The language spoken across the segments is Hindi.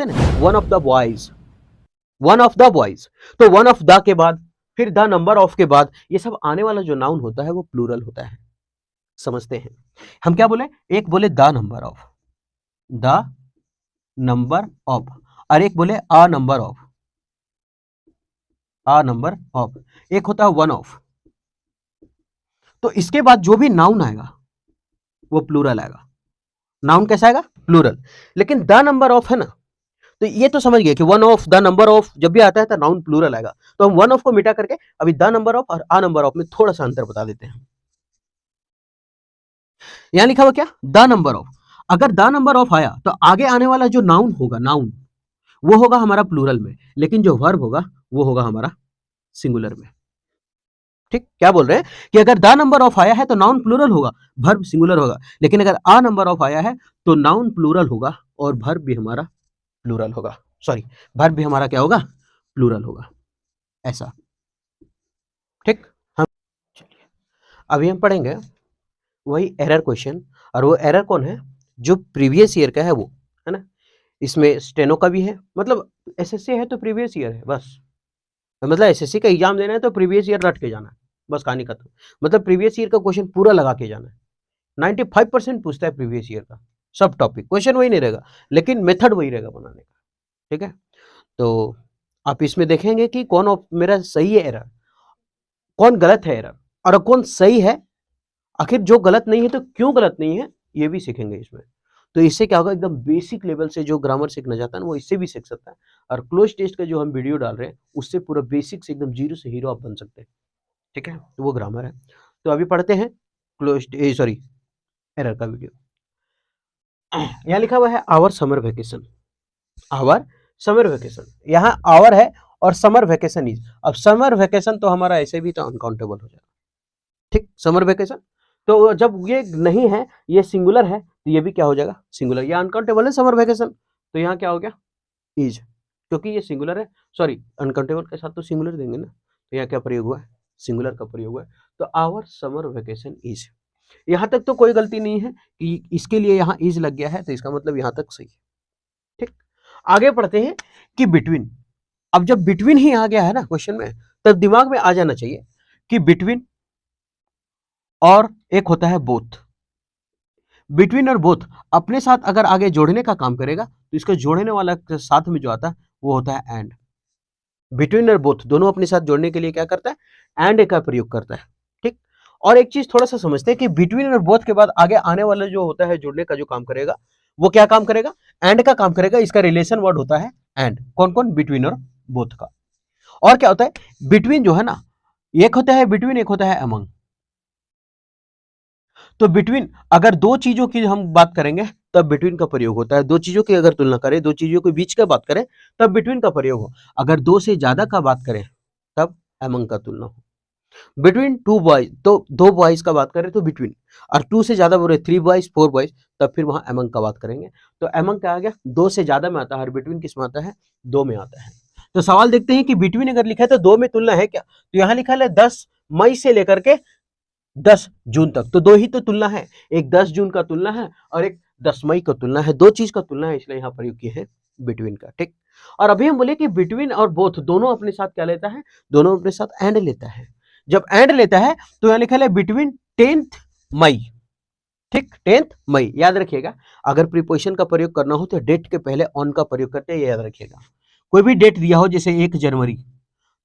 One of the boys, one of the boys. तो वन ऑफ द के बाद फिर द नंबर ऑफ के बाद ये सब आने वाला जो नाउन होता है वो प्लूरल होता है। समझते हैं हम क्या बोले? एक बोले the number of, the number of, और एक बोले a number of, a number of. एक होता है वन ऑफ। तो इसके बाद जो भी नाउन आएगा वो प्लूरल आएगा। नाउन कैसा आएगा? प्लूरल। लेकिन द नंबर ऑफ है ना, तो ये तो समझ गए कि one of, the number of जब भी आता है तो नाउन प्लूरल आएगा। तो हम वन ऑफ को मिटा करके अभी द नंबर ऑफ और अ नंबर ऑफ में थोड़ा सा अंतर बता देते हैं। यहां लिखा हुआ क्या? The number of. अगर द नंबर ऑफ आया तो आगे आने वाला जो नाउन होगा, नाउन वो होगा हमारा प्लूरल में, लेकिन जो वर्ब होगा वो होगा हमारा सिंगुलर में। ठीक, क्या बोल रहे हैं कि अगर द नंबर ऑफ आया है तो नाउन प्लूरल होगा, वर्ब सिंगुलर होगा। लेकिन अगर अ नंबर ऑफ आया है तो नाउन प्लूरल होगा और वर्ब भी हमारा प्लूरल होगा। सॉरी, वर्ब भी हमारा क्या होगा? प्लूरल होगा। ऐसा। ठीक, हम चलिए अभी हम पढ़ेंगे वही एरर क्वेश्चन। और वो एरर कौन है? जो प्रीवियस ईयर का है वो, है ना। इसमें स्टेनो का भी है, मतलब एसएससी है तो प्रीवियस ईयर है बस। मतलब एसएससी का एग्जाम देना है तो प्रीवियस ईयर रट के जाना है, बस कहानी खत्म। मतलब प्रीवियस ईयर का क्वेश्चन पूरा लगा के जाना है। 95% पूछता है प्रीवियस ईयर का, सब टॉपिक क्वेश्चन वही नहीं रहेगा, लेकिन मेथड वही रहेगा बनाने का। ठीक है, तो आप इसमें देखेंगे कि कौन मेरा सही है एरर, कौन गलत है एरर, और कौन सही है। आखिर जो गलत नहीं है तो क्यों गलत नहीं है, ये भी सीखेंगे इसमें। तो इससे क्या होगा, एकदम बेसिक लेवल से जो ग्रामर सीखना चाहता है ना वो इससे भी सीख सकता है। और क्लोज टेस्ट का जो हम वीडियो डाल रहे हैं उससे पूरा बेसिक से एकदम जीरो से हीरो आप बन सकते हैं। ठीक है, तो वो ग्रामर है। तो अभी पढ़ते हैं क्लोज, सॉरी, एरर का वीडियो। यहाँ लिखा हुआ है our summer vacation, our summer vacation. यहाँ आवर है और समर वेकेशन इज। अब समर वेकेशन तो हमारा ऐसे भी तो अनकाउंटेबल हो जाएगा। ठीक, समर वेकेशन तो जब ये नहीं है, ये सिंगुलर है, तो ये भी क्या हो जाएगा? सिंगुलर। ये अनकाउंटेबल है समर वेकेशन, तो यहाँ क्या हो गया? इज, क्योंकि ये सिंगुलर है। सॉरी, अनकाउंटेबल के साथ तो सिंगुलर देंगे ना, तो यहाँ क्या प्रयोग हुआ है? सिंगुलर का प्रयोग हुआ है। तो आवर समर वेकेशन इज, यहाँ तक तो कोई गलती नहीं है कि इसके लिए यहाँ इज लग गया है, तो इसका मतलब यहाँ तक सही है। ठीक, आगे पढ़ते हैं कि बिटवीन। अब जब बिटवीन ही आ गया है ना क्वेश्चन में, तब दिमाग में आ जाना चाहिए कि बिटवीन और एक होता है बोथ। बिटवीन और बोथ अपने साथ अगर आगे जोड़ने का काम करेगा तो इसको जोड़ने वाला के साथ में जो आता है वो होता है एंड। बिटवीन और बोथ दोनों अपने साथ जोड़ने के लिए क्या करता है? एंड का प्रयोग करता है। ठीक, और एक चीज थोड़ा सा समझते हैं कि बिटवीन और बोथ के बाद आगे आने वाला जो होता है जोड़ने का जो काम करेगा वो क्या काम करेगा? एंड का काम करेगा। इसका रिलेशन वर्ड होता है एंड। कौन कौन? बिटवीन और बोथ का। और क्या होता है? बिटवीन जो है ना, एक होता है बिटवीन, एक होता है अमंग। तो बिटवीन, अगर दो चीजों की हम बात करेंगे तब बिटवीन का प्रयोग होता है। दो चीजों की अगर तुलना करें, दो चीजों के बीच का बात करें तब बिटवीन का प्रयोग हो। अगर दो से ज्यादा का बात करें तब अमंग का तुलना हो। बिटवीन टू बॉयज, तो दो बॉयज का बात करें तो बिटवीन, और टू से ज्यादा बोले, थ्री बॉयज, फोर बॉयज, तब फिर वहां अमंग का बात करेंगे। तो अमंग क्या आ गया? दो से ज्यादा में आता है, और बिटवीन किस में आता है? दो में आता है। तो सवाल देखते हैं कि बिटवीन अगर लिखा है तो दो में तुलना है क्या? तो यहां लिखा है 10 मई से लेकर के 10 जून तक, तो दो ही तो तुलना है। एक 10 जून का तुलना है और एक 10 मई का तुलना है। दो चीज का तुलना है, इसलिए यहाँ प्रयोग किए हैं बिटवीन का। ठीक, और अभी हम बोले कि बिटवीन और बोथ दोनों अपने साथ क्या लेता है? दोनों अपने साथ एंड लेता है। जब एंड लेता है तो यहाँ लिखा है बिटवीन 10th मई। ठीक, 10th मई याद रखिएगा। अगर प्रीपोजिशन का प्रयोग करना हो तो डेट के पहले ऑन का प्रयोग करते हैं, ये याद रखिएगा। कोई भी डेट दिया हो जैसे 1 जनवरी,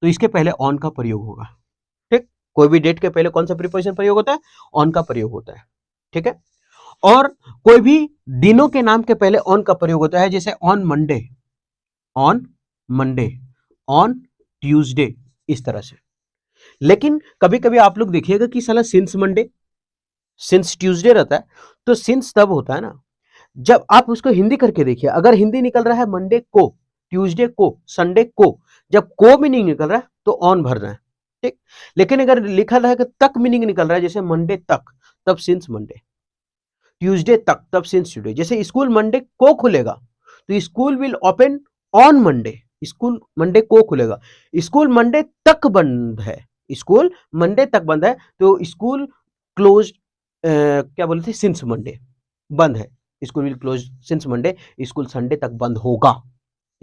तो इसके पहले ऑन का प्रयोग होगा। ठीक, कोई भी डेट के पहले कौन सा प्रीपोजिशन प्रयोग होता है? ऑन का प्रयोग होता है। ठीक है, और कोई भी दिनों के नाम के पहले ऑन का प्रयोग होता है, जैसे on Monday, on Monday, on Tuesday, इस तरह से। लेकिन कभी कभी आप लोग देखिएगा कि साला सिंस मंडे, सिंस ट्यूसडे रहता है। तो सिंस तब होता है ना जब आप उसको हिंदी करके देखिए, अगर हिंदी निकल रहा है मंडे को, ट्यूसडे को, संडे को, जब को मीनिंग निकल रहा है तो ऑन भरना है। ठीक, लेकिन अगर लिखा रहा है कि तक मीनिंग निकल रहा है, जैसे मंडे तक, तब सिंस मंडे, ट्यूसडे तक, तब सिंस ट्यूसडे। जैसे स्कूल मंडे को खुलेगा तो school will open on Monday, school Monday को खुलेगा। स्कूल मंडे तक बंद है, स्कूल मंडे तक बंद है, तो स्कूल क्लोज, क्या बोलते हैं, सिंस मंडे बंद है। School will close since Monday, school Sunday तक बंद होगा।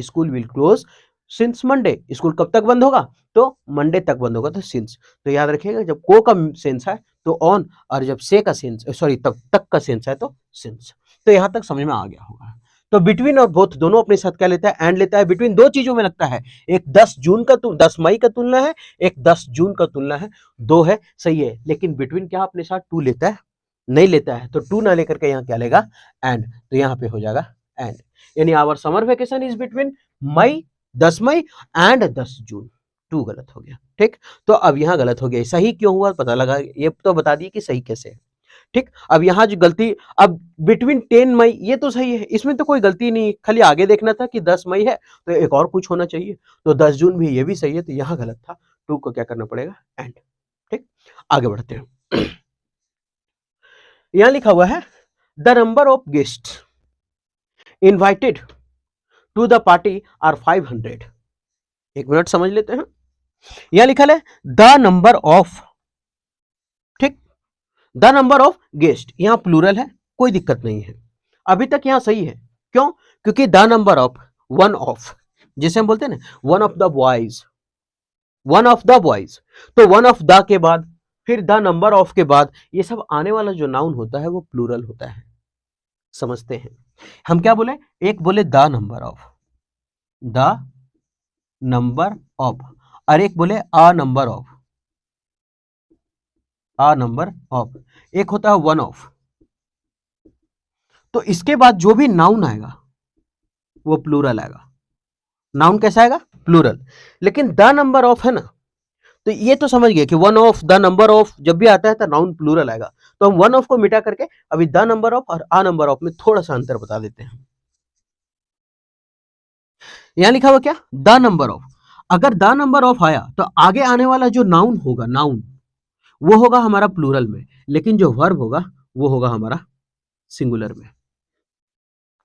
School will close since Monday, school कब तक बंद होगा, तो मंडे तक बंद होगा, तो सिंस। तो याद रखिएगा जब को का सेंस है तो ऑन, और जब से का सेंस, सॉरी तब तक का सेंस है तो सिंस। तो यहां तक समझ में आ गया होगा। तो बिटवीन और बोथ दोनों अपने साथ क्या लेता है, एंड लेता है। बिटवीन दो चीजों में लगता है, एक 10 मई का तुलना है, एक 10 जून का तुलना है, दो है, सही है। लेकिन बिटवीन क्या अपने साथ टू लेता है, नहीं लेता है। तो टू ना लेकर के यहाँ क्या लेगा, एंड। तो यहाँ पे हो जाएगा एंड, यानी our summer vacation is between May 10 May and 10 June. टू गलत हो गया, ठीक। तो अब यहाँ गलत हो गया, सही क्यों हुआ पता लगा, ये तो बता दिए कि सही कैसे है, ठीक। अब यहाँ जो गलती, अब बिटवीन 10 मई ये तो सही है, इसमें तो कोई गलती नहीं, खाली आगे देखना था कि 10 मई है तो एक और कुछ होना चाहिए, तो 10 जून भी, ये भी सही है, तो यहाँ गलत था। टू को क्या करना पड़ेगा, एंड, ठीक। आगे बढ़ते हैं। यहां लिखा हुआ है the number of guest invited to the party are 500। एक मिनट समझ लेते हैं। यहां लिखा है द नंबर ऑफ, ठीक, द नंबर ऑफ गेस्ट, यहां प्लूरल है, कोई दिक्कत नहीं है, अभी तक यहां सही है। क्यों, क्योंकि the number of, one of, जिसे हम बोलते हैं ना one of the boys, one of the boys, तो वन ऑफ द के बाद फिर द नंबर ऑफ के बाद ये सब आने वाला जो नाउन होता है वो प्लूरल होता है, समझते हैं। हम क्या बोले, एक बोले the number of, the number of, और एक बोले a number of, a number of, एक होता है वन ऑफ। तो इसके बाद जो भी नाउन आएगा वो प्लूरल आएगा। नाउन कैसा आएगा, प्लूरल। लेकिन द नंबर ऑफ है ना, तो ये तो समझ गए कि one of, the number of जब भी आता है तो नाउन प्लूरल आएगा। तो हम वन ऑफ को मिटा करके अभी द नंबर ऑफ और अ नंबर ऑफ में थोड़ा सा अंतर बता देते हैं। यहां लिखा हुआ क्या, द नंबर ऑफ, अगर द नंबर ऑफ आया तो आगे आने वाला जो नाउन होगा, नाउन वो होगा हमारा प्लूरल में, लेकिन जो वर्ब होगा वो होगा हमारा सिंगुलर में,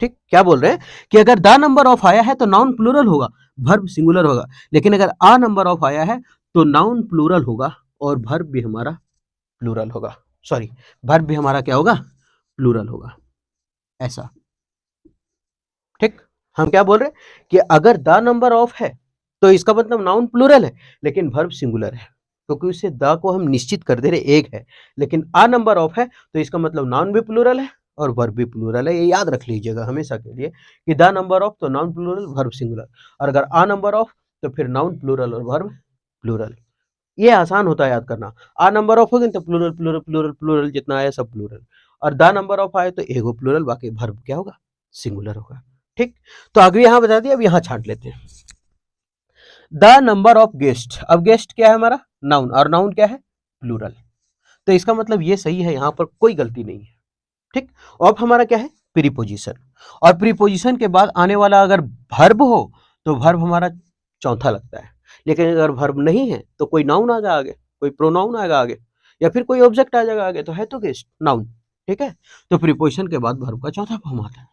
ठीक। क्या बोल रहे हैं कि अगर द नंबर ऑफ आया है तो नाउन प्लूरल होगा, वर्ब सिंगुलर होगा। लेकिन अगर अ नंबर ऑफ आया है तो नाउन प्लूरल होगा और वर्ब भी हमारा प्लूरल होगा, सॉरी वर्ब भी हमारा क्या होगा, प्लूरल होगा, ऐसा, ठीक। हम क्या बोल रहे हैं कि अगर द नंबर ऑफ है तो इसका मतलब नाउन प्लूरल है लेकिन वर्ब सिंगुलर है, क्योंकि उससे द को हम निश्चित कर दे रहे एक है। लेकिन अ नंबर ऑफ है तो इसका मतलब नाउन भी प्लूरल है और वर्ब भी प्लूरल है। ये याद रख लीजिएगा हमेशा के लिए कि द नंबर ऑफ तो नाउन प्लूरल वर्ब सिंगुलर, और अगर अ नंबर ऑफ तो फिर नाउन प्लूरल और वर्ब प्लूरल। ये आसान होता है याद करना। आ नंबर ऑफ होगी तो प्लूरल प्लूरल प्लूरल प्लूरल जितना आया सब प्लूरल, और द नंबर ऑफ आए तो एगो प्लूरल, बाकी वर्ब क्या होगा, सिंगुलर होगा, ठीक। तो आगे यहां बता दिया, अब यहां छांट लेते हैं। द नंबर ऑफ गेस्ट, अब गेस्ट क्या है हमारा, नाउन, और नाउन क्या है, प्लूरल। तो इसका मतलब ये सही है, यहां पर कोई गलती नहीं है, ठीक। अब हमारा क्या है, प्रीपोजिशन, और प्रीपोजिशन के बाद आने वाला अगर वर्ब हो तो वर्ब हमारा चौथा लगता है। लेकिन अगर वर्ब नहीं है तो कोई नाउन आएगा आगे, कोई प्रोनाउन आएगा आगे, या फिर कोई ऑब्जेक्ट आ जाएगा आगे, तो है तो गेस्ट नाउन, ठीक है। तो प्रीपोजिशन के बाद वर्ब का चौथा फॉर्म आता है।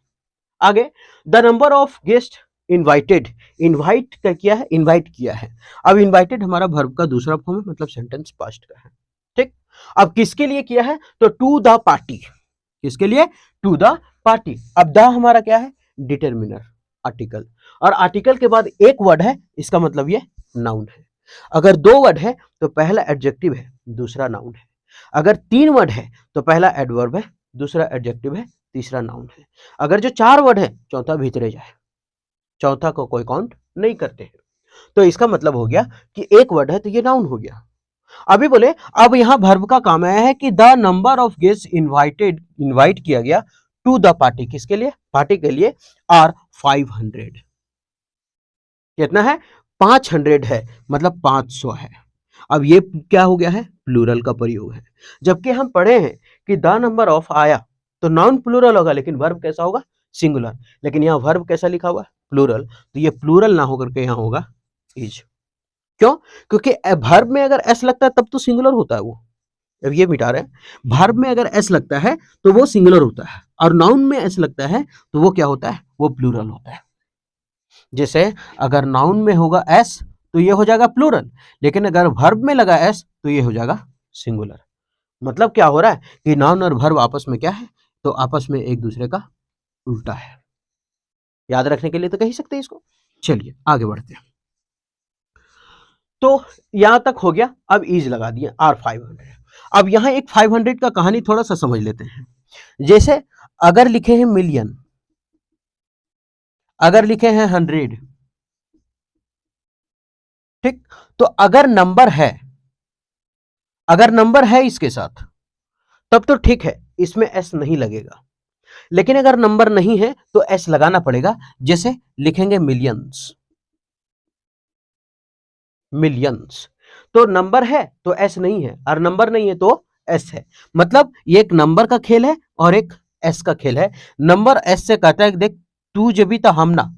आगे the number of guest invited, invite का किया है, इनवाइट किया है। अब इनवाइटेड हमारा वर्ब का दूसरा फॉर्म है, मतलब सेंटेंस पास्ट का है, ठीक। अब किसके लिए किया है, तो टू द पार्टी, किसके लिए, टू द पार्टी। अब द हमारा क्या है, डिटरमिनर, आर्टिकल, और आर्टिकल के बाद एक वर्ड है, इसका मतलब ये नाउन है। अगर दो वर्ड है तो पहला एडजेक्टिव है, दूसरा नाउन है। अगर तीन वर्ड है तो पहला एडवर्ब है, दूसरा एडजेक्टिव है, तीसरा नाउन है। अगर जो चार वर्ड है चौथा भीतरे जाए, चौथा को कोई काउंट नहीं करते हैं। तो इसका मतलब हो गया कि एक वर्ड है तो ये नाउन हो गया। अभी बोले, अब यहां वर्ब का काम आया है कि the number of guest invited, invite किया गया टू द पार्टी, किसके लिए, पार्टी के लिए, आर 500, कितना है, 500 है, मतलब 500 है। अब ये क्या हो गया है, प्लूरल का प्रयोग है। जबकि हम पढ़े हैं कि द नंबर ऑफ आया तो नाउन प्लूरल होगा लेकिन वर्ब कैसा होगा, सिंगुलर। लेकिन यहाँ वर्ब कैसा लिखा हुआ है, प्लूरल, तो ये प्लूरल ना होकर के यहाँ होगा इज। क्यों, क्योंकि वर्ब में अगर एस लगता है तब तो सिंगुलर होता है वो, अब ये मिटा रहे हैं। वर्ब में अगर एस लगता है तो वो सिंगुलर होता है, और नाउन में एस लगता है तो वो क्या होता है, वो प्लूरल होता है। जैसे अगर नाउन में होगा एस तो ये हो जाएगा प्लूरल, लेकिन अगर वर्ब में लगा एस तो ये हो जाएगा सिंगुलर। मतलब क्या हो रहा है कि नाउन और वर्ब आपस में क्या है, तो आपस में एक दूसरे का उल्टा है। याद रखने के लिए तो कह ही सकते हैं इसको। चलिए आगे बढ़ते हैं। तो यहां तक हो गया। अब इज लगा दिए R500। अब यहां एक 500 का कहानी थोड़ा सा समझ लेते हैं। जैसे अगर लिखे हैं मिलियन, अगर लिखे हैं 100, ठीक, तो अगर नंबर है, अगर नंबर है इसके साथ तब तो ठीक है, इसमें एस नहीं लगेगा। लेकिन अगर नंबर नहीं है तो एस लगाना पड़ेगा। जैसे लिखेंगे मिलियंस, मिलियंस, तो नंबर है तो एस नहीं है, और नंबर नहीं है तो एस है। मतलब ये एक नंबर का खेल है और एक एस का खेल है। नंबर एस से कहता है कि देख तू जब भी तो हम ना,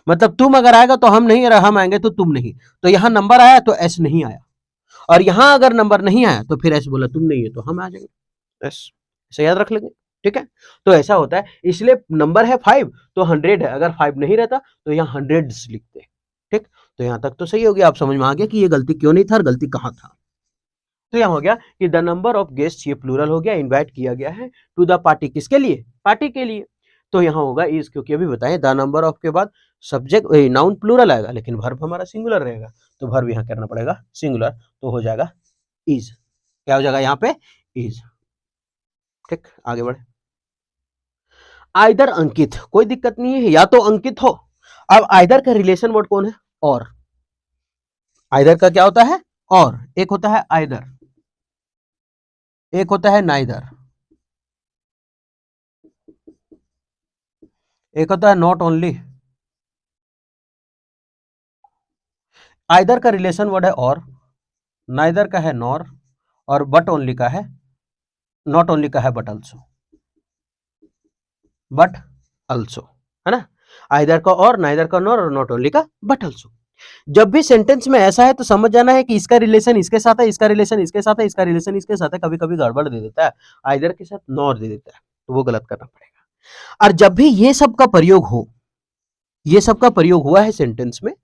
मतलब तुम अगर आएगा तो हम नहीं, और हम आएंगे तो तुम नहीं। तो यहां नंबर आया तो एस नहीं आया, और यहां अगर नंबर नहीं आया तो फिर एस बोला तुम नहीं है तो हम आ जाएंगे एस। ऐसे याद रख लेंगे, ठीक है। तो ऐसा होता है, इसलिए नंबर है 5 तो 100 है, अगर 5 नहीं रहता तो यहाँ हंड्रेड्स लिखते, ठीक। तो यहां तक तो सही हो गया, आप समझ में आ गया कि ये गलती क्यों नहीं था और गलती कहां था। तो यहां हो गया कि द नंबर ऑफ गेस्ट, ये प्लूरल हो गया, इनवाइट किया गया है टू द पार्टी, किसके लिए, पार्टी के लिए। तो यहां होगा इज, क्योंकि अभी बताएं द नंबर ऑफ के बाद सब्जेक्ट नाउन प्लूरल आएगा लेकिन वर्ब हमारा सिंगुलर रहेगा, तो वर्ब यहां करना पड़ेगा सिंगुलर, तो हो जाएगा इज। क्या हो जाएगा यहाँ पे, इज, ठीक। आगे बढ़े। आइदर अंकित, कोई दिक्कत नहीं है, या तो अंकित हो। अब आइदर का रिलेशन वर्ड कौन है, और। आइदर का क्या होता है, और। एक होता है आइदर, एक होता है नाइदर, एक होता है नॉट ओनली। आइदर का रिलेशन वर्ड है और, नाइदर का है नॉर, और बट ओनली का है, नॉट ओनली का है बट अल्सो, बट अल्सो, है ना। आइदर का और, नाइदर का नॉर, और नॉट ओनली का बट अल्सो। जब भी सेंटेंस में ऐसा है तो समझ जाना है कि इसका रिलेशन इसके साथ है, इसका रिलेशन इसके साथ है, इसका रिलेशन इसके साथ है। कभी कभी गड़बड़ दे देता है, आइदर के साथ नॉर दे देता है, तो वो गलत करना पड़ेगा। और जब भी ये सब का प्रयोग हो, ये सब का प्रयोग हुआ है सेंटेंस में,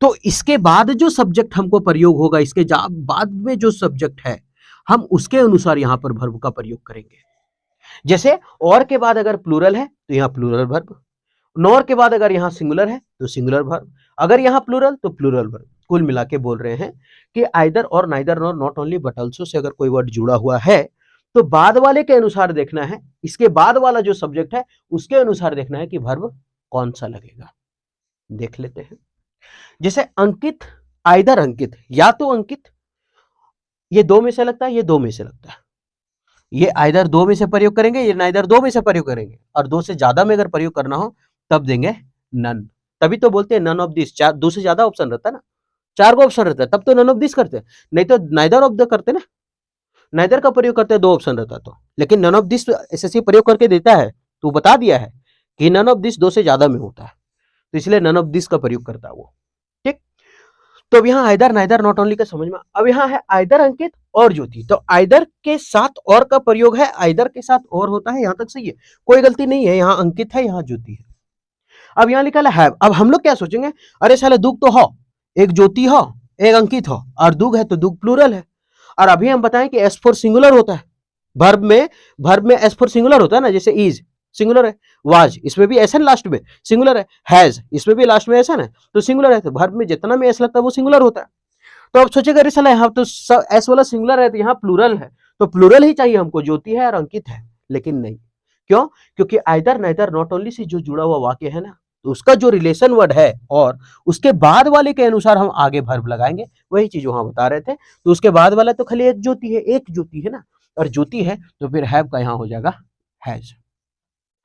तो इसके बाद जो सब्जेक्ट हमको प्रयोग होगा, इसके बाद में जो सब्जेक्ट है, हम उसके अनुसार यहां पर वर्ब का प्रयोग करेंगे। जैसे और के बाद अगर प्लूरल है तो यहां प्लूरल वर्ब, नॉर के बाद अगर यहां सिंगुलर है तो सिंगुलर वर्ब, अगर यहां प्लूरल तो प्लूरल वर्ब। कुल मिला के बोल रहे हैं कि आइदर और, neither nor, not only but also say अगर कोई वर्ड जुड़ा हुआ है तो बाद वाले के अनुसार देखना है, इसके बाद वाला जो सब्जेक्ट है उसके अनुसार देखना है कि वर्ब कौन सा लगेगा। देख लेते हैं। जैसे अंकित, आइदर अंकित, या तो अंकित, ये दो में से लगता है, ये दो में से लगता है। ये आइदर दो में से प्रयोग करेंगे, ये नाइदर दो में से प्रयोग करेंगे, और दो से ज्यादा में अगर प्रयोग करना हो तब देंगे नन। तभी तो बोलते हैं नन ऑफ दिस, चार, दो से ज्यादा ऑप्शन रहता है ना, चार को ऑप्शन रहता है तब तो नन ऑफ दिस करते हैं, नहीं तो नाइदर ऑफ द करते ना। नाइदर का प्रयोग करते हैं दो ऑप्शन रहता तो, लेकिन नन ऑफ दिस एसएससी प्रयोग करके देता है, तो बता दिया है कि नन ऑफ दिस दो से ज्यादा में होता है, तो इसलिए नन ऑफ दिस का प्रयोग करता है वो, ठीक। तो अब यहाँ आइदर, नाइदर, नॉट ओनली का समझ में। अब यहाँ है आइदर अंकित और ज्योति, तो आइदर के साथ और का प्रयोग है, आइदर के साथ और होता है, यहां तक सही है, कोई गलती नहीं है। यहाँ अंकित है, यहाँ ज्योति है। अब यहाँ लिखा है, अब हम लोग क्या सोचेंगे, अरे साले दुग तो हो, एक ज्योति हो, एक अंकित हो, और दुग है तो दुग प्लूरल है। और अभी हम बताएं कि एस फोर सिंगुलर होता है, वर्ब में एस फोर सिंगुलर होता है ना, जैसे इज सिंगुलर है, वाज इसमें भी एस एन लास्ट में सिंगुलर है, हैज इसमें भी लास्ट में एस एन है तो सिंगुलर है। तो वर्ब में जितना में एस लगता है वो सिंगुलर होता है। तो अब सोचेगा अरे साला यहाँ तो एस वाला सिंगुलर है तो यहाँ प्लूरल है, तो प्लूरल ही चाहिए हमको, ज्योति है और अंकित है, लेकिन नहीं। क्यों, क्योंकि either, neither, not only say जो जुड़ा हुआ वाक्य है ना, तो उसका जो रिलेशन वर्ड है और उसके बाद वाले के अनुसार हम आगे वर्ब लगाएंगे, वही चीज वहां बता रहे थे। तो उसके बाद वाला तो खाली एक ज्योति है, एक ज्योति है ना, और ज्योति है तो फिर हैव का यहाँ हो जाएगा हैज।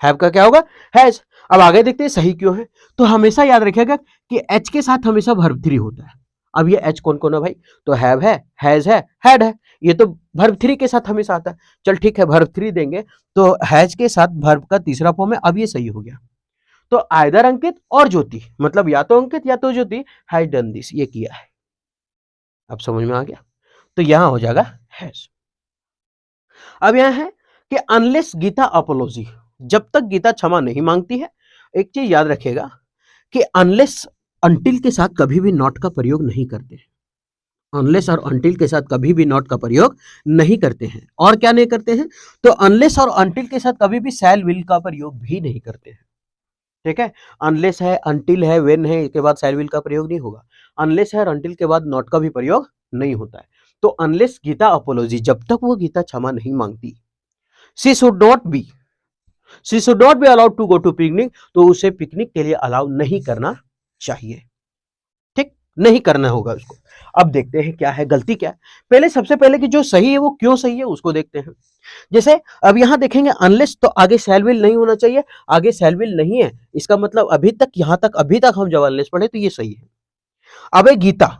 हैव का क्या होगा, हैज। अब आगे देखते हैं सही क्यों है। तो हमेशा याद रखिएगा कि एच के साथ हमेशा वर्ब थ्री होता है। अब ये एच कौन कौन है भाई, तो हैव है, हैज है, हैड है, ये तो वर्ब थ्री के साथ हमेशा आता है। चल ठीक है, वर्ब थ्री देंगे तो हैज के साथ वर्ब का तीसरा फॉर्म है। अब ये सही हो गया। तो आइदर अंकित और ज्योति, मतलब या तो अंकित या तो ज्योति हैज डन दिस, ये किया है। अब समझ में आ गया, तो यहां हो जाएगा हैज। अब यहां है कि अनलेस गीता अपोलॉजी, जब तक गीता क्षमा नहीं मांगती है। एक चीज याद रखिएगा कि अनलेस अंटिल के साथ कभी भी नॉट का प्रयोग नहीं करते हैं। अनलेस और अंटिल के साथ कभी भी नॉट का प्रयोग नहीं करते हैं। और क्या नहीं करते हैं, तो अनलेस और अंटिल के साथ कभी भी शैल विल का प्रयोग भी नहीं करते हैं। ठीक है। अनलेस है, अनटिल है, व्हेन है, इसके बाद शैल विल का प्रयोग नहीं होगा। अनलेस है और अनटिल के बाद नॉट का भी प्रयोग नहीं होता है। तो अनलेस गीता अपोलॉजी, जब तक वो गीता क्षमा नहीं मांगती, she should not be she should not be allowed to go to picnic, तो उसे पिकनिक के लिए अलाउ नहीं करना चाहिए। ठीक, नहीं करना होगा उसको। अब देखते हैं क्या है गलती, क्या है। पहले सबसे पहले कि जो सही है वो क्यों सही है उसको देखते हैं। जैसे अब यहां देखेंगे अनलेस, तो आगे शैल विल नहीं होना चाहिए, आगे शैल विल नहीं है, इसका मतलब अभी तक, यहां तक अभी तक हम जब अनलेस पढ़े तो ये सही है। अब गीता,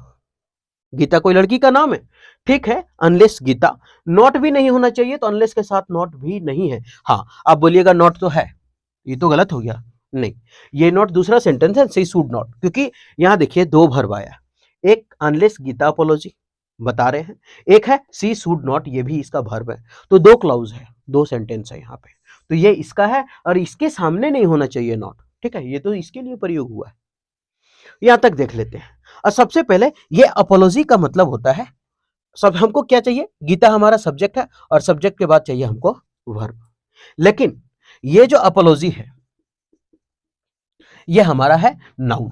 गीता कोई लड़की का नाम है, ठीक है। अनलेस गीता, नॉट भी नहीं होना चाहिए, तो अनलेस के साथ नॉट भी नहीं है। हाँ, आप बोलिएगा नॉट तो है, ये तो गलत हो गया। नहीं, ये नॉट दूसरा सेंटेंस है, सी शुड नॉट, क्योंकि यहां देखिए दो वर्ब आया, एक अनलेस गीता अपोलॉजी बता रहे हैं, एक है सी शुड नॉट, ये भी इसका वर्ब है। तो दो क्लाउज है, दो सेंटेंस है यहाँ पे, तो ये इसका है और इसके सामने नहीं होना चाहिए नॉट। ठीक है, ये तो इसके लिए प्रयोग हुआ है। यहां तक देख लेते हैं। और सबसे पहले ये अपोलॉजी का मतलब होता है, सब हमको क्या चाहिए, गीता हमारा सब्जेक्ट है और सब्जेक्ट के बाद चाहिए हमको वर्ब। लेकिन ये जो अपोलॉजी है ये हमारा है नाउन,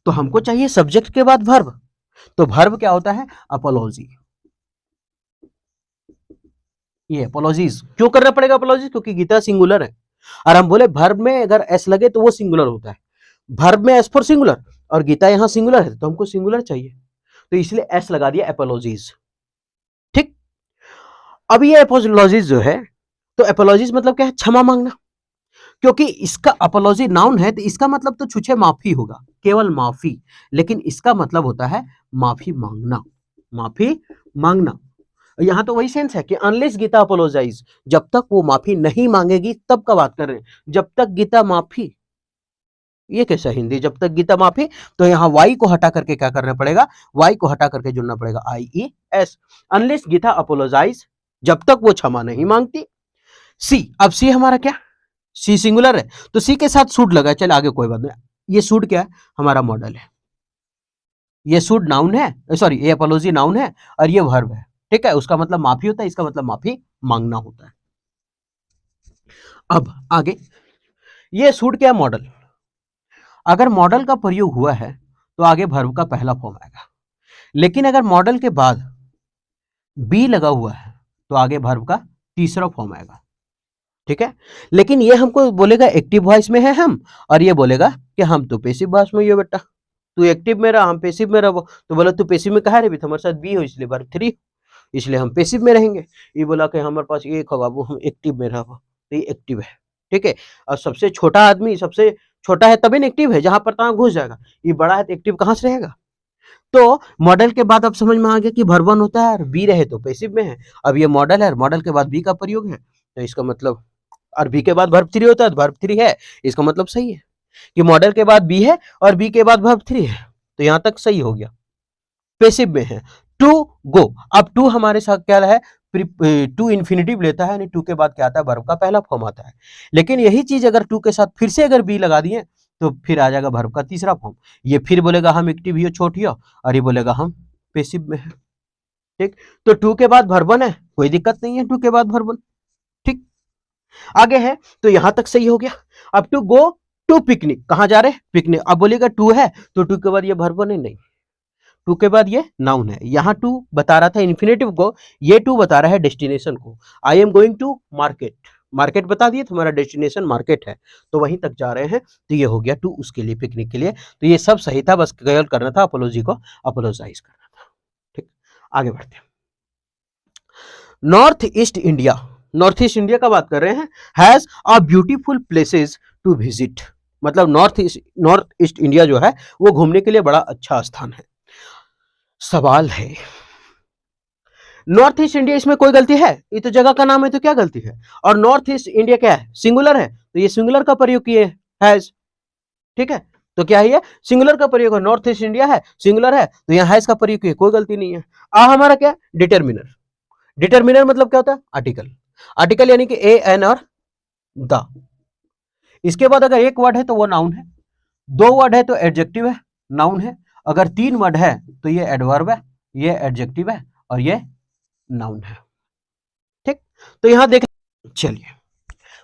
तो हमको चाहिए सब्जेक्ट के बाद वर्ब। तो वर्ब क्या होता है, अपोलॉजी। ये अपोलॉजीज क्यों करना पड़ेगा अपोलॉजी, क्योंकि गीता सिंगुलर है, और हम बोले वर्ब में अगर एस लगे तो वो सिंगुलर होता है। वर्ब में एस फॉर सिंगुलर, और गीता यहां सिंगुलर है तो हमको सिंगुलर चाहिए, तो इसलिए एस लगा दिया एपोलॉजीज। ठीक। अब ये एपोलॉजीज जो है, तो एपोलॉजीज मतलब क्या है, क्षमा मांगना। क्योंकि इसका अपोलॉजी नाउन है तो इसका मतलब तो छुछे माफी होगा, केवल माफी, लेकिन इसका मतलब होता है माफी मांगना, माफी मांगना। यहां तो वही सेंस है कि अनलेस गीता अपोलोजाइज, जब तक वो माफी नहीं मांगेगी तब का बात कर रहे हैं, जब तक गीता माफी, ये कैसा हिंदी, जब तक गीता माफी, तो यहां वाई को हटा करके क्या करना पड़ेगा, वाई को हटा करके जुड़ना पड़ेगा IES। अनलेस गीता अपोलोजाइज, जब तक वो क्षमा नहीं मांगती। सी, अब सी हमारा क्या, सी सिंगुलर है, तो सी के साथ शुड लगा, चल आगे कोई बात नहीं। ये शुड क्या है, हमारा मॉडल है, ये शुड नाउन है, सॉरी ये अपोलॉजी नाउन है और ये वर्ब है। ठीक है, उसका मतलब माफी होता है, इसका मतलब माफी मांगना होता है। अब आगे, ये शुड क्या, मॉडल। अगर मॉडल का प्रयोग हुआ है तो आगे वर्ब का पहला फॉर्म आएगा, लेकिन अगर मॉडल के बाद बी लगा हुआ है तो आगे वर्ब का तीसरा फॉर्म आएगा। ठीक है, लेकिन ये हमको बोलेगा एक्टिव वॉइस में है हम, और ये बोलेगा कि हम तो पैसिव वॉइस में ही हो बेटा, तू एक्टिव में रहा हम पैसिव में रहो। तो बोला तू पैसिव में कहा रे, हमारे साथ बी हो इसलिए वर्ब 3, इसलिए हम पैसिव में रहेंगे। ये बोला कि हमारे पास एक होगा, वो हम एक्टिव में रहो, तो ये एक्टिव है। ठीक है, और सबसे छोटा आदमी सबसे छोटा है तभी एक्टिव है, जहां पर तहां घुस जाएगा, ये बड़ा है तो एक्टिव कहां से रहेगा। तो मॉडल के बाद अब समझ में आ गया कि वर्ब 1 होता है और बी रहे तो पैसिव में है। अब ये मॉडल है और मॉडल के बाद बी का प्रयोग है, तो इसका मतलब, और बी के बाद वर्ब 3 होता है तो वर्ब 3 है, इसका मतलब सही है कि मॉडल के बाद बी है और बी के बाद वर्ब 3 है, तो यहां तक सही हो गया, पैसिव में है। टू गो, अब टू हमारे साथ क्या है, टू इन्फिनिटिव लेता है, यानी टू के बाद क्या आता है, वर्ब का पहला फॉर्म आता है। लेकिन यही चीज अगर टू के साथ फिर से अगर बी लगा दिए तो फिर आ जाएगा वर्ब का तीसरा फॉर्म। ये फिर बोलेगा हम एक्टिव ही हो, छोटी हो, और ये बोलेगा हम पैसिव में है। ठीक, तो टू के बाद वर्ब 1 है, कोई दिक्कत नहीं है, टू के बाद वर्ब 1। ठीक, आगे है, तो यहां तक सही हो गया। अब टू गो टू पिकनिक, कहां जा रहे हैं, पिकनिक। अब बोलेगा टू है तो टू के बाद ये वर्ब 1 है, नहीं, टू के बाद ये नाउन है। यहां टू बता रहा था इन्फिनेटिव को, ये टू बता रहा है डेस्टिनेशन को। I am going to market, market बता दिए तो हमारा डेस्टिनेशन मार्केट है, तो वहीं तक जा रहे हैं, तो ये हो गया टू उसके लिए, पिकनिक के लिए। तो ये सब सही था, बस केवल करना था अपोलॉजी को अपोलोजाइज करना था। ठीक, आगे बढ़ते हैं। North east India, north east India का बात कर रहे हैं, has a beautiful places to visit, मतलब नॉर्थ ईस्ट इंडिया जो है वो घूमने के लिए बड़ा अच्छा स्थान है। सवाल है, नॉर्थ ईस्ट इंडिया, इसमें कोई गलती है, ये तो जगह का नाम है तो क्या गलती है। और नॉर्थ ईस्ट इंडिया क्या है, सिंगुलर है, तो ये सिंगुलर का प्रयोग किए हैज। ठीक है, तो क्या है, ये सिंगुलर का प्रयोग है, नॉर्थ ईस्ट इंडिया है सिंगुलर है, तो यहाँ हैज का प्रयोग किए, कोई गलती नहीं है। आ हमारा क्या, डिटर्मिनर, डिटर्मिनर मतलब क्या होता है, आर्टिकल, आर्टिकल यानी कि ए एन और द। इसके बाद अगर एक वर्ड है तो वो नाउन है, दो वर्ड है तो एडजेक्टिव है, नाउन है, अगर तीन वर्ड है तो ये एडवर्ब है, ये एडजेक्टिव है और ये नाउन है। ठीक, तो यहां देख, चलिए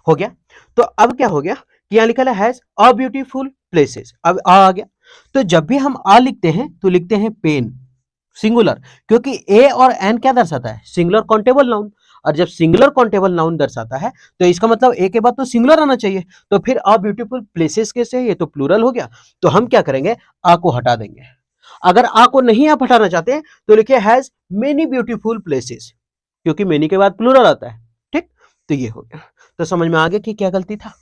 हो गया। तो अब क्या हो गया कि यहाँ लिखा है हैज अ ब्यूटीफुल प्लेसेस, अब आ गया। तो जब भी हम आ लिखते हैं तो लिखते हैं पेन सिंगुलर, क्योंकि ए और एन क्या दर्शाता है, सिंगुलर काउंटेबल नाउन, और जब सिंगुलर काउंटेबल नाउन दर्शाता है तो इसका मतलब ए के बाद तो सिंगुलर आना चाहिए, तो फिर अ ब्यूटीफुल प्लेसेस कैसे, ये तो प्लूरल हो गया। तो हम क्या करेंगे, आ को हटा देंगे। अगर आ को नहीं आप हटाना चाहते हैं तो लिखिए हैज मेनी ब्यूटीफुल प्लेसेस, क्योंकि मेनी के बाद प्लूरल आता है। ठीक, तो ये हो गया। तो समझ में आ गया कि क्या गलती था।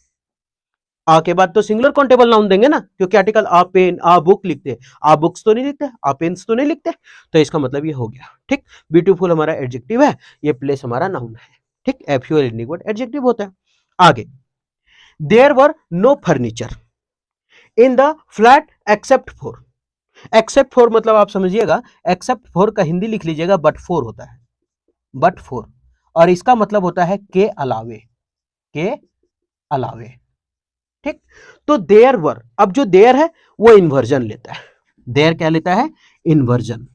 आ के बाद तो सिंगुलर काउंटेबल नाउन देंगे ना, क्योंकि आर्टिकल आ पेन आ बुक लिखते हैं, आ बुक्स तो नहीं लिखते, आ पेन्स तो नहीं लिखते, तो इसका मतलब ये हो गया। ठीक, ब्यूटीफुल हमारा एडजेक्टिव है, ये प्लेस हमारा नाउन है। ठीक, एफयूएल एंडिंग वर्ड एडजेक्टिव होता है। आगे, there were no furniture in the flat except for. Except for मतलब आप समझिएगा, एक्सेप्ट फॉर का हिंदी लिख लीजिएगा बट फॉर होता है, बट फॉर, और इसका मतलब होता है के अलावे, के अलावे। ठीक, तो देयर वर, अब जो देयर है वो इन्वर्जन लेता है। देयर क्या लेता है, इन्वर्जन।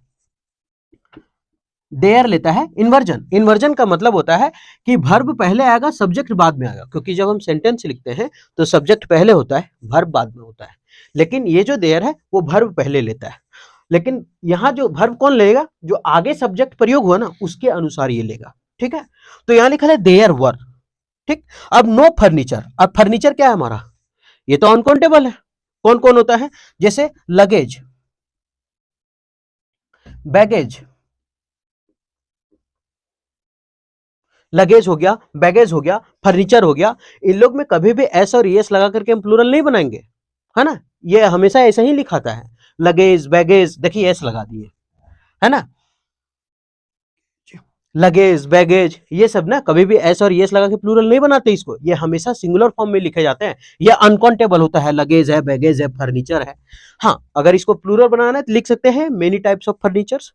देयर लेता है इन्वर्जन। इन्वर्जन का मतलब होता है कि वर्ब पहले आएगा, सब्जेक्ट बाद में आएगा, क्योंकि जब हम सेंटेंस लिखते हैं तो सब्जेक्ट पहले होता है, वर्ब बाद में होता है। लेकिन ये जो देयर है वो वर्ब पहले लेता है, लेकिन यहां जो वर्ब कौन लेगा, जो आगे सब्जेक्ट प्रयोग हुआ ना उसके अनुसार ये लेगा। ठीक है, तो यहां लिखा है देयर वर। ठीक, अब नो फर्नीचर, अब फर्नीचर क्या है हमारा, ये तो अनकाउंटेबल है। कौन कौन होता है, जैसे लगेज, बैगेज, लगेज हो गया, बैगेज हो गया, फर्नीचर हो गया। इन लोग में कभी भी एस और एस लगा करके हम प्लूरल नहीं बनाएंगे, है ना, ये हमेशा ऐसा ही लिखाता है, लगेज बैगेज, देखिए एस लगा दिए, है ना, लगेज बैगेज ये सब ना कभी भी एस और एस लगा के प्लूरल नहीं बनाते इसको, ये हमेशा सिंगुलर फॉर्म में लिखे जाते हैं। ये अनकाउंटेबल होता है, लगेज है, बैगेज है, फर्नीचर है। हाँ, अगर इसको प्लूरल बनाना है तो लिख सकते हैं मेनी टाइप्स ऑफ फर्नीचर्स,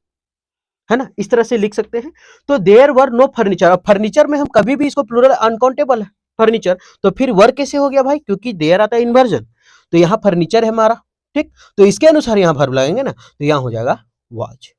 है ना, इस तरह से लिख सकते हैं। तो देयर वर नो फर्नीचर, अब फर्नीचर में हम कभी भी इसको प्लूरल, अनकाउंटेबल है फर्नीचर, तो फिर वर कैसे हो गया भाई, क्योंकि देयर आता है इन्वर्जन, तो यहाँ फर्नीचर है हमारा। ठीक, तो इसके अनुसार यहाँ वर्ब लगाएंगे ना, तो यहाँ हो जाएगा वाज।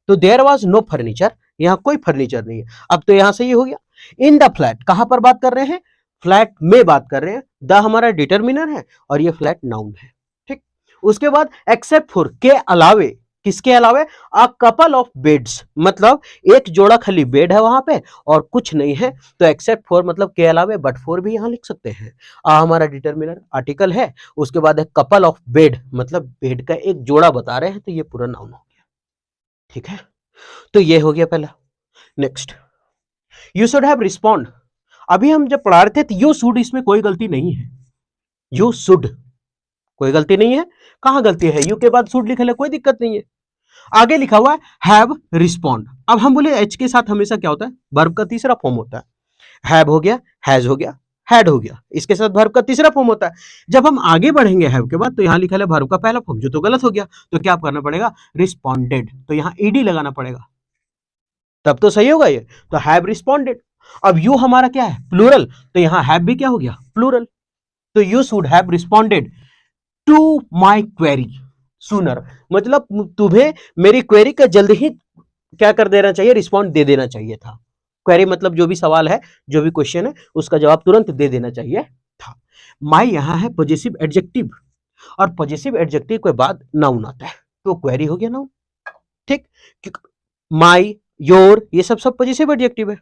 तो देयर वाज नो फर्नीचर, यहाँ कोई फर्नीचर नहीं है। अब तो यहाँ से ये हो गया। इन द फ्लैट, कहां पर बात कर रहे हैं, फ्लैट में बात कर रहे हैं, द हमारा डिटर्मिनर है और ये फ्लैट नाउन है। ठीक, उसके बाद एक्सेप्ट फॉर, के अलावे, किसके अलावे, अ कपल ऑफ बेड्स, मतलब एक जोड़ा खाली बेड है वहां पे और कुछ नहीं है, तो एक्सेप्ट फॉर मतलब के अलावे, बट फॉर भी यहां लिख सकते हैं। हमारा डिटर्मिनर आर्टिकल है, उसके बाद है कपल ऑफ बेड, मतलब बेड का एक जोड़ा बता रहे हैं, तो ये पूरा नाउन हो गया। ठीक है, तो ये हो गया पहला। Next, you should have respond. अभी हम जब पढ़ा रहे थे तो यू शुड, इसमें कोई गलती नहीं है, यू शुड कोई गलती नहीं है। कहां गलती है, यू के बाद शुड लिखा है, कोई दिक्कत नहीं है। आगे लिखा हुआ है हैव रिस्पॉन्ड। अब हम बोले एच के साथ हमेशा क्या होता है, वर्ब का तीसरा फॉर्म होता है। हैव हो गया, हैज हो गया, हैड हो गया, इसके साथ वर्ब का तीसरा फॉर्म होता है। जब हम आगे बढ़ेंगे हैव के बाद तो यहां लिखा है वर्ब का पहला फॉर्म, जो तो गलत हो गया, तो क्या करना पड़ेगा, रिस्पॉन्डेड, तो यहां ईडी लगाना पड़ेगा, तब तो सही होगा ये। तो हैव रिस्पॉन्डेड। अब यू हमारा क्या है, प्लूरल, तो यहां हैव भी क्या हो गया, प्लूरल, तो you should have responded to my query sooner, मतलब तुम्हें मेरी क्वेरी का जल्द ही क्या कर देना चाहिए, रिस्पॉन्ड दे देना चाहिए था। क्वेरी मतलब जो भी सवाल है, जो भी क्वेश्चन है, उसका जवाब तुरंत दे देना चाहिए था। माई यहां है पॉजिटिव एडजेक्टिव, और पॉजिटिव एडजेक्टिव के बाद नाउन आता है, तो क्वेरी हो गया नाउन। ठीक, माई योर ये सब पॉजिटिव एडजेक्टिव है।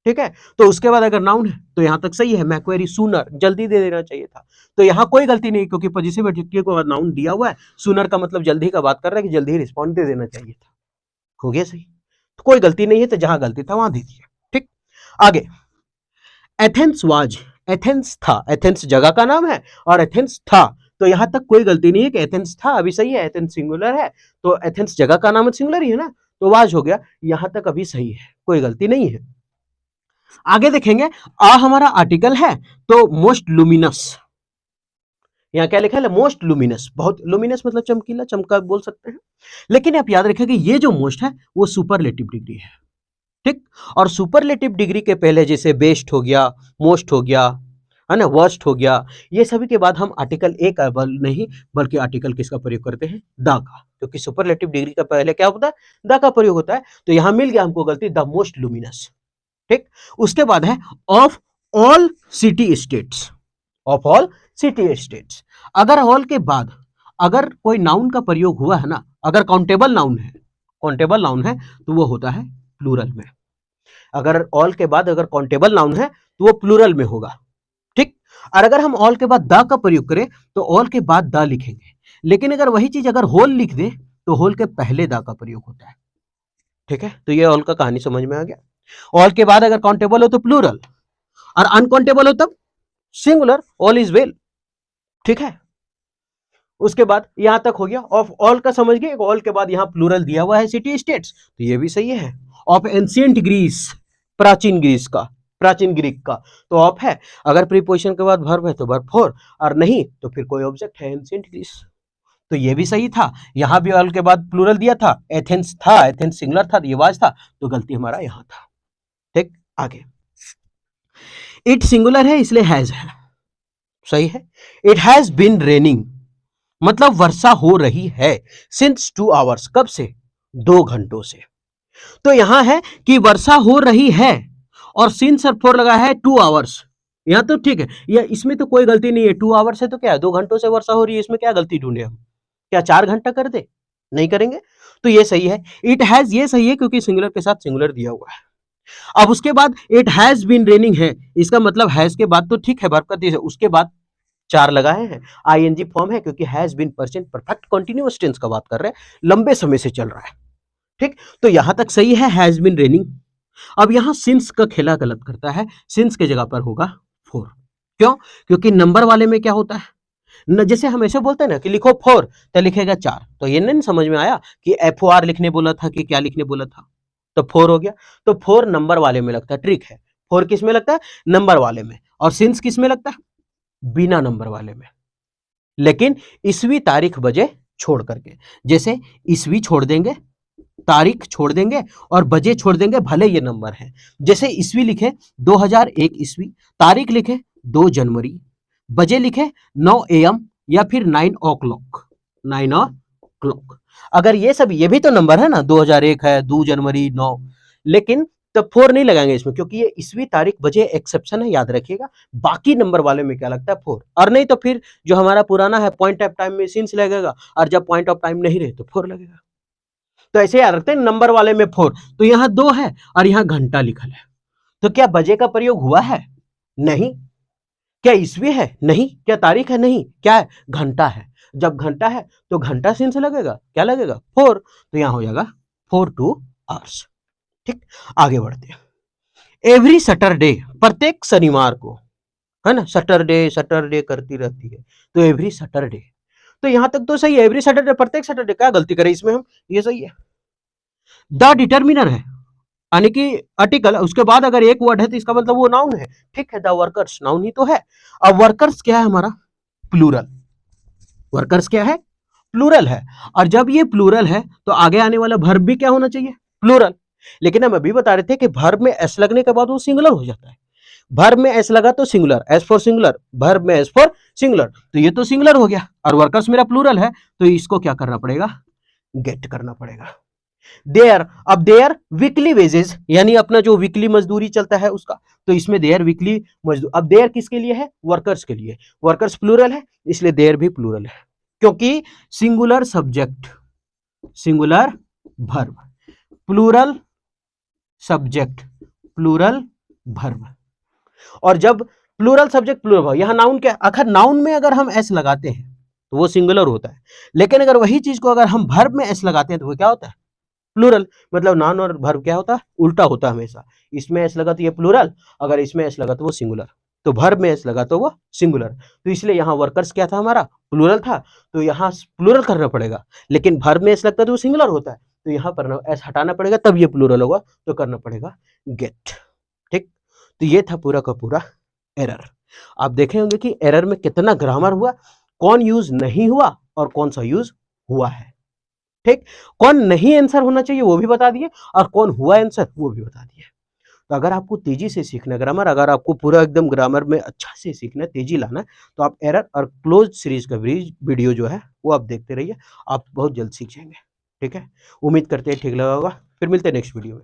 ठीक है, तो उसके बाद अगर नाउन है तो यहां तक सही है, मैं क्वेरी सूनर, जल्दी दे देना चाहिए था, तो यहां कोई गलती नहीं, क्योंकि पॉजिटिव एडजेक्टिव के बाद नाउन दिया हुआ है, सूनर का मतलब जल्दी का बात कर रहा है कि जल्दी ही रिस्पॉन्ड दे देना चाहिए था। हो गया सही, तो कोई गलती नहीं है, तो जहां गलती था वहां दे दिया। ठीक, आगे, एथेंस वाज, एथेंस था, एथेंस जगह का नाम है और एथेंस था, तो यहां तक कोई गलती नहीं है कि एथेंस था अभी सही है, एथेंस सिंगुलर है, तो एथेंस जगह का नाम है, सिंगुलर ही है ना, तो वाज हो गया, यहां तक अभी सही है, कोई गलती नहीं है। आगे देखेंगे, आ हमारा आर्टिकल है, तो मोस्ट लुमिनस, यहाँ क्या लिखा है, मोस्ट लुमिनस, बहुत लुमिनस मतलब चमकीला, चमका बोल सकते हैं। लेकिन आप याद रखें कि ये जो मोस्ट है वो सुपरलेटिव डिग्री है। ठीक, और सुपरलेटिव डिग्री के पहले जैसे बेस्ट हो गया, मोस्ट हो गया, है ना, वर्स्ट हो गया, ये सभी के बाद हम आर्टिकल ए का नहीं बल्कि आर्टिकल किसका प्रयोग करते हैं, द का, क्योंकि सुपरलेटिव डिग्री का पहले क्या होता है, द का प्रयोग होता है, तो यहां मिल गया हमको गलती, द मोस्ट लुमिनस। ठीक, उसके बाद है of all city states, of all city states. अगर ऑल के बाद अगर कोई नाउन का प्रयोग हुआ है ना, अगर काउंटेबल नाउन है तो वो होता है प्लूरल में। अगर ऑल के बाद अगर काउंटेबल नाउन है तो वो प्लूरल में होगा, ठीक। और अगर हम ऑल के बाद द का प्रयोग करें तो ऑल के बाद द लिखेंगे, लेकिन अगर वही चीज अगर होल लिख दे तो होल के पहले द का प्रयोग होता है, ठीक है। तो ये ऑल का कहानी समझ में आ गया। ऑल के बाद अगर काउंटेबल हो तो प्लूरल, और अनकाउंटेबल हो तब सिंगुलर, ऑल इज वेल, ठीक है। उसके बाद यहां तक हो गया। ऑफ ऑल का समझ गए, ऑल के बाद यहां प्लूरल दिया हुआ है सिटी स्टेट्स, तो ये भी सही है। ऑफ एंशिएंट ग्रीस, प्राचीन ग्रीक का तो ऑफ है। अगर प्रीपोजिशन के बाद वर्ब है तो वर्ब फॉर, और नहीं तो फिर कोई ऑब्जेक्ट है, एंशिएंट ग्रीस, तो ये भी सही था। यहां भी ऑल के बाद प्लूरल दिया था, एथेंस था, एथेंस सिंगुलर था, ये वाज था, तो गलती हमारा यहां था, ठीक। आगे इट सिंगुलर है इसलिए हैज है, सही है। इट हैज बीन रेनिंग मतलब वर्षा हो रही है, सिंस 2 आवर्स, कब से, 2 घंटों से। तो यहां है कि वर्षा हो रही है और सिंस और फॉर लगा है 2 आवर्स, यहां तो ठीक है, या इसमें तो कोई गलती नहीं है। 2 आवर्स है तो क्या है, 2 घंटों से वर्षा हो रही है, इसमें क्या गलती ढूंढे हम, क्या 4 घंटा कर दे, नहीं करेंगे, तो ये सही है। इट हैज ये सही है क्योंकि सिंगुलर के साथ सिंगुलर दिया हुआ है। अब उसके बाद इट हैज बीन रेनिंग है, इसका मतलब हैज के बाद तो ठीक है वर्ब का तीस है, उसके बाद 4 लगाए हैं, आईएनजी फॉर्म है क्योंकि has been present perfect continuous tense का बात कर रहे हैं, लंबे समय से चल रहा है, ठीक। तो यहां तक सही है, हैज बीन रेनिंग। अब यहां सिंस का खेला गलत करता है, सिंस के जगह पर होगा फोर। क्यों? क्योंकि नंबर वाले में क्या होता है न, जैसे हम ऐसे बोलते हैं ना कि लिखो 4 तो लिखेगा 4, तो ये नहीं समझ में आया कि FOR लिखने बोला था कि क्या लिखने बोला था, तो 4 हो गया। तो 4 नंबर वाले में लगता है, ट्रिक है। 4 किस में लगता है, नंबर वाले में, और सिंस किस में लगता है, बिना नंबर वाले में, लेकिन ईस्वी तारीख बजे छोड़ करके। जैसे ईस्वी छोड़ देंगे, तारीख छोड़ देंगे और बजे छोड़ देंगे, भले ये नंबर है। जैसे ईस्वी लिखे 2001 ईस्वी, तारीख लिखे 2 जनवरी, बजे लिखे 9 AM या फिर 9 o'clock, 9 o'clock। अगर ये सब, ये भी तो नंबर है ना, 2001 है, 2 जनवरी 9, लेकिन तो 4 नहीं लगाएंगे इसमें क्योंकि ये ईस्वी तारीख बजे एक्सेप्शन है, याद रखिएगा। बाकी नंबर वाले में क्या लगता है 4, और नहीं तो फिर जो हमारा पुराना है पॉइंट ऑफ टाइम में सिंस लगेगा, और जब पॉइंट ऑफ टाइम नहीं रहे तो 4 लगेगा। तो ऐसे याद रखते हैं, नंबर वाले में 4, तो यहां 2 है और यहां घंटा लिखल है, तो क्या बजे का प्रयोग हुआ है, नहीं। क्या ईस्वी है, नहीं। क्या तारीख है, नहीं। क्या है, घंटा है। जब घंटा है तो घंटा सिंस लगेगा, क्या लगेगा 4, तो यहां हो जाएगा 4 2 आवर्स, ठीक। आगे बढ़ते हैं। एवरी सैटरडे, प्रत्येक शनिवार को, है ना, सैटरडे सैटरडे करती रहती है, तो एवरी सैटरडे, तो यहां तक तो सही है, एवरी सैटरडे, प्रत्येक सैटरडे, क्या गलती करें इसमें हम, ये सही है। द डिटर्मिनर है, यानी कि आर्टिकल, उसके बाद अगर एक वर्ड है तो इसका मतलब वो नाउन है, ठीक है। द वर्कर्स नाउन ही तो है। अब वर्कर्स क्या है हमारा, प्लूरल। वर्कर्स क्या है, प्लूरल है, और जब ये प्लूरल है तो आगे आने वाला वर्ब भी क्या होना चाहिए, प्लूरल। लेकिन हम अभी बता रहे थे कि वर्ब में एस लगने के बाद वो सिंगुलर हो जाता है। वर्ब में एस लगा तो singular, S for singular, verb में एस फॉर सिंगुलर, तो ये तो सिंगुलर हो गया, और वर्कर्स मेरा प्लूरल है, तो इसको क्या करना पड़ेगा, गेट करना पड़ेगा। देयर, अब देयर वीकली वेजेस, यानी अपना जो वीकली मजदूरी चलता है उसका, तो इसमें देयर वीकली मजदूर, अब देयर किसके लिए है, वर्कर्स के लिए, वर्कर्स प्लूरल है इसलिए देयर भी प्लूरल है, क्योंकि singular subject, singular verb, plural subject, plural verb, और जब प्लूरल सब्जेक्ट प्लूरल वर्ब, यहां नाउन क्या, अगर नाउन में अगर हम एस लगाते हैं तो वो सिंगुलर होता है, लेकिन अगर वही चीज को अगर हम वर्ब में एस लगाते हैं तो वो क्या होता है, प्लूरल। मतलब नाउन और वर्ब क्या होता है, उल्टा होता है हमेशा। इसमें एस लगा तो ये प्लूरल, अगर इसमें एस लगा तो वो सिंगुलर, तो वर्ब में एस लगा तो वो सिंगुलर, तो इसलिए यहाँ वर्कर्स क्या था हमारा, प्लूरल था, तो यहाँ प्लूरल करना पड़ेगा, लेकिन वर्ब में एस लगता है तो वो सिंगुलर होता है, तो यहाँ पर एस हटाना पड़ेगा, तब ये प्लूरल होगा, तो करना पड़ेगा गेट, ठीक। तो ये था पूरा का पूरा एरर। आप देखे होंगे कि एरर में कितना ग्रामर हुआ, कौन यूज नहीं हुआ और कौन सा यूज हुआ है, ठीक। कौन नहीं आंसर होना चाहिए वो भी बता दिए, और कौन हुआ आंसर वो भी बता दिए। तो अगर आपको तेजी से सीखना है ग्रामर, अगर आपको पूरा एकदम ग्रामर में अच्छा से सीखना है, तेजी लाना है, तो आप एरर और क्लोज सीरीज का वीडियो जो है वो आप देखते रहिए, आप बहुत जल्द सीख जाएंगे, ठीक है। उम्मीद करते हैं ठीक लगा होगा, फिर मिलते हैं नेक्स्ट वीडियो में।